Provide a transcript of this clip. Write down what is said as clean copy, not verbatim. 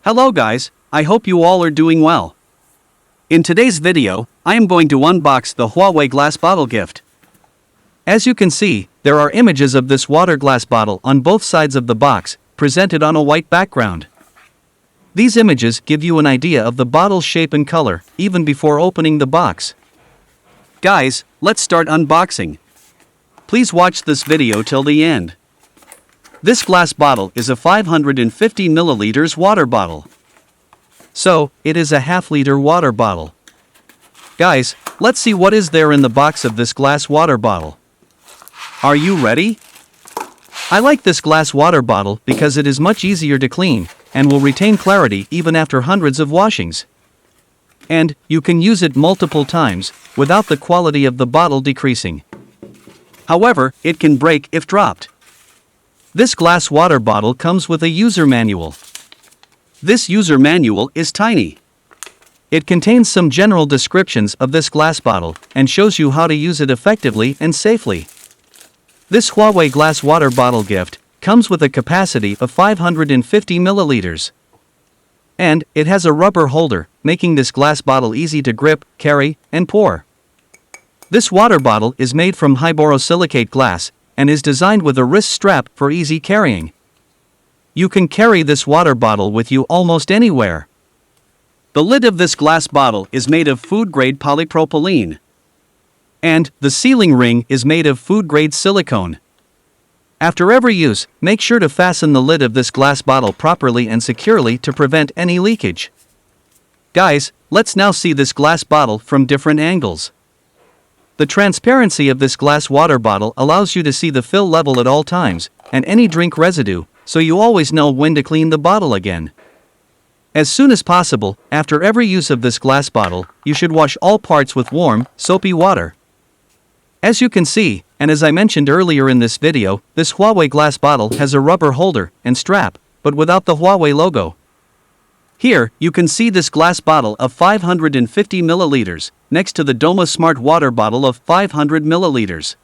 Hello guys, I hope you all are doing well. In today's video, I am going to unbox the Huawei glass bottle gift. As you can see, there are images of this water glass bottle on both sides of the box, presented on a white background. These images give you an idea of the bottle's shape and color, even before opening the box. Guys, let's start unboxing. Please watch this video till the end. This glass bottle is a 550 milliliters water bottle. So, it is a half-liter water bottle. Guys, let's see what is there in the box of this glass water bottle. Are you ready? I like this glass water bottle because it is much easier to clean, and will retain clarity even after hundreds of washings. And, you can use it multiple times, without the quality of the bottle decreasing. However, it can break if dropped. This glass water bottle comes with a user manual. This user manual is tiny. It contains some general descriptions of this glass bottle, and shows you how to use it effectively and safely. This Huawei glass water bottle gift comes with a capacity of 550 milliliters. And, it has a rubber holder, making this glass bottle easy to grip, carry, and pour. This water bottle is made from high borosilicate glass, and is designed with a wrist strap for easy carrying. You can carry this water bottle with you almost anywhere. The lid of this glass bottle is made of food-grade polypropylene. And, the sealing ring is made of food-grade silicone. After every use, make sure to fasten the lid of this glass bottle properly and securely to prevent any leakage. Guys, let's now see this glass bottle from different angles. The transparency of this glass water bottle allows you to see the fill level at all times, and any drink residue, so you always know when to clean the bottle again. As soon as possible, after every use of this glass bottle, you should wash all parts with warm, soapy water. As you can see, and as I mentioned earlier in this video, this Huawei glass bottle has a rubber holder and strap, but without the Huawei logo. Here, you can see this glass bottle of 550 milliliters, next to the Doma Smart water bottle of 500 milliliters.